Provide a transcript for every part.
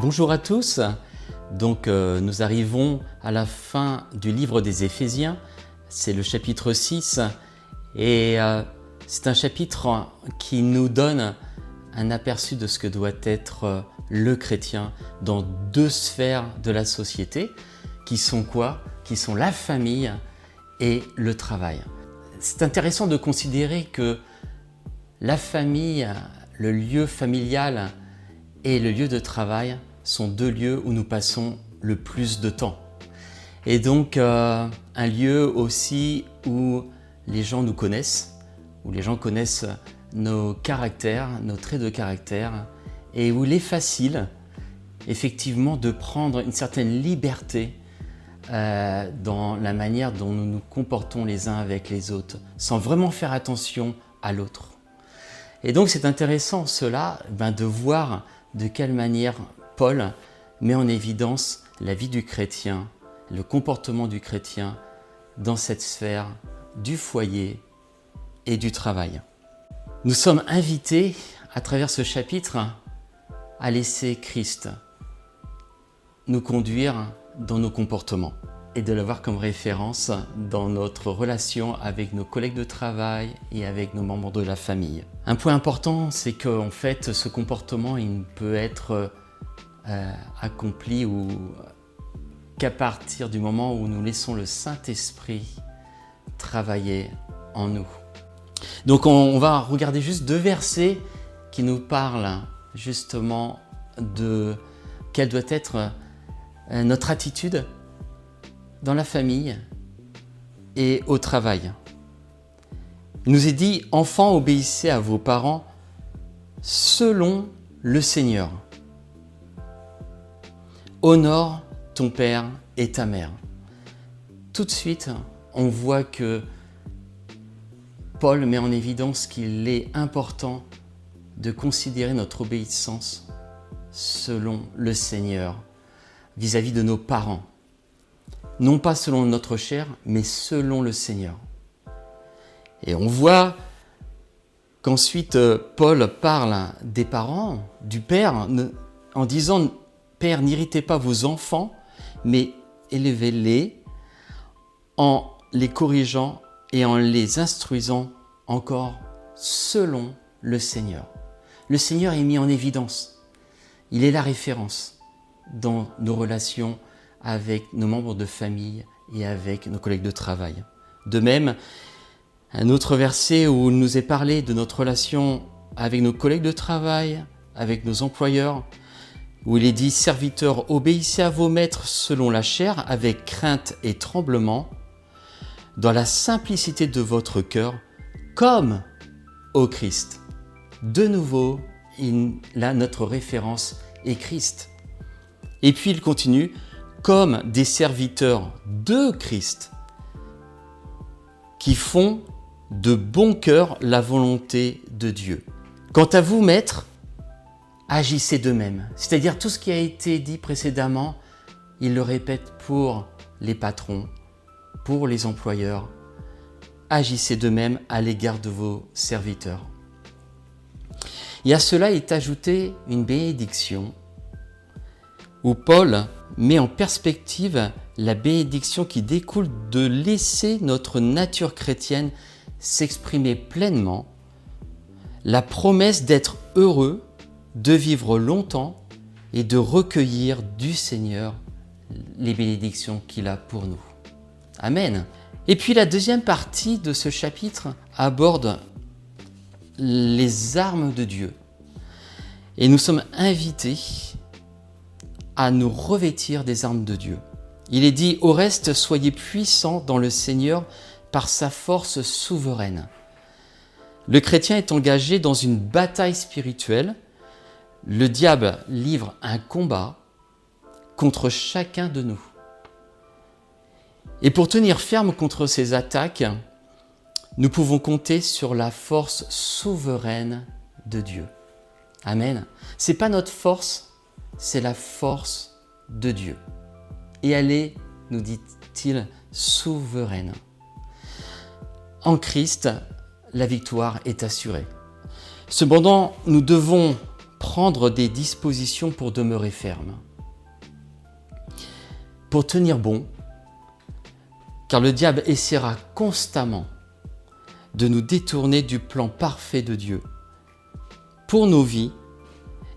Bonjour à tous. Nous arrivons à la fin du livre des Éphésiens. C'est le chapitre 6 et c'est un chapitre qui nous donne un aperçu de ce que doit être le chrétien dans deux sphères de la société qui sont quoi? Qui sont la famille et le travail. C'est intéressant de considérer que la famille, le lieu familial et le lieu de travail sont deux lieux où nous passons le plus de temps. Et donc un lieu aussi où les gens nous connaissent, où les gens connaissent nos caractères, nos traits de caractère, et où il est facile effectivement de prendre une certaine liberté dans la manière dont nous nous comportons les uns avec les autres, sans vraiment faire attention à l'autre. Et donc c'est intéressant cela de voir de quelle manière Paul met en évidence la vie du chrétien, le comportement du chrétien dans cette sphère du foyer et du travail. Nous sommes invités à travers ce chapitre à laisser Christ nous conduire dans nos comportements et de l'avoir comme référence dans notre relation avec nos collègues de travail et avec nos membres de la famille. Un point important, c'est qu'en fait, ce comportement, il ne peut être accompli qu'à partir du moment où nous laissons le Saint-Esprit travailler en nous. Donc on va regarder juste deux versets qui nous parlent justement de quelle doit être notre attitude dans la famille et au travail. Il nous est dit « Enfants, obéissez à vos parents selon le Seigneur. Honore ton père et ta mère. » Tout de suite, on voit que Paul met en évidence qu'il est important de considérer notre obéissance selon le Seigneur vis-à-vis de nos parents. Non pas selon notre chair, mais selon le Seigneur. Et on voit qu'ensuite Paul parle des parents, du père, en disant « Père, n'irritez pas vos enfants, mais élevez-les en les corrigeant et en les instruisant encore selon le Seigneur. » Le Seigneur est mis en évidence. Il est la référence dans nos relations avec nos membres de famille et avec nos collègues de travail. De même, un autre verset où il nous est parlé de notre relation avec nos collègues de travail, avec nos employeurs, où il est dit « Serviteurs, obéissez à vos maîtres selon la chair, avec crainte et tremblement, dans la simplicité de votre cœur, comme au Christ. » De nouveau, là, notre référence est Christ. Et puis il continue « Comme des serviteurs de Christ, qui font de bon cœur la volonté de Dieu. Quant à vous, maîtres, agissez de même. » C'est-à-dire tout ce qui a été dit précédemment, il le répète pour les patrons, pour les employeurs. Agissez de même à l'égard de vos serviteurs. Et à cela est ajoutée une bénédiction où Paul met en perspective la bénédiction qui découle de laisser notre nature chrétienne s'exprimer pleinement, la promesse d'être heureux, de vivre longtemps et de recueillir du Seigneur les bénédictions qu'il a pour nous. Amen. Et puis la deuxième partie de ce chapitre aborde les armes de Dieu. Et nous sommes invités à nous revêtir des armes de Dieu. Il est dit « Au reste, soyez puissants dans le Seigneur par sa force souveraine. » Le chrétien est engagé dans une bataille spirituelle. Le diable livre un combat contre chacun de nous. Et pour tenir ferme contre ces attaques, nous pouvons compter sur la force souveraine de Dieu. Amen. Ce n'est pas notre force, c'est la force de Dieu. Et elle est, nous dit-il, souveraine. En Christ, la victoire est assurée. Cependant, nous devons prendre des dispositions pour demeurer ferme, pour tenir bon, car le diable essaiera constamment de nous détourner du plan parfait de Dieu pour nos vies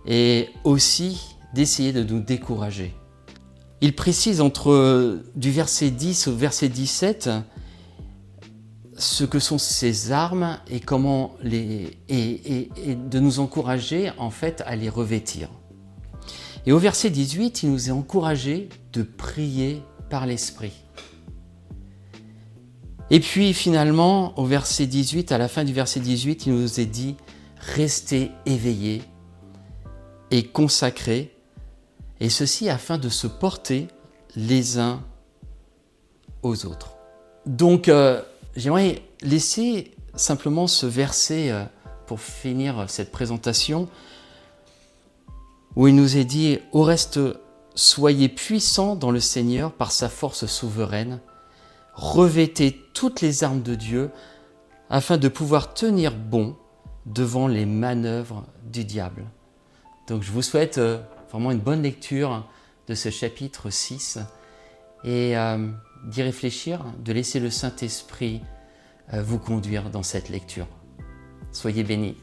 et aussi d'essayer de nous décourager. Il précise du verset 10 au verset 17 ce que sont ces armes et comment et de nous encourager en fait à les revêtir. Et au verset 18, il nous est encouragé de prier par l'Esprit. Et puis finalement, au verset 18, à la fin du verset 18, il nous est dit « Restez éveillés et consacrés, et ceci afin de se porter les uns aux autres. » Donc, j'aimerais laisser simplement ce verset pour finir cette présentation où il nous est dit « Au reste, soyez puissants dans le Seigneur par sa force souveraine, revêtez toutes les armes de Dieu afin de pouvoir tenir bon devant les manœuvres du diable. » Donc je vous souhaite vraiment une bonne lecture de ce chapitre 6 et d'y réfléchir, de laisser le Saint-Esprit vous conduire dans cette lecture. Soyez bénis.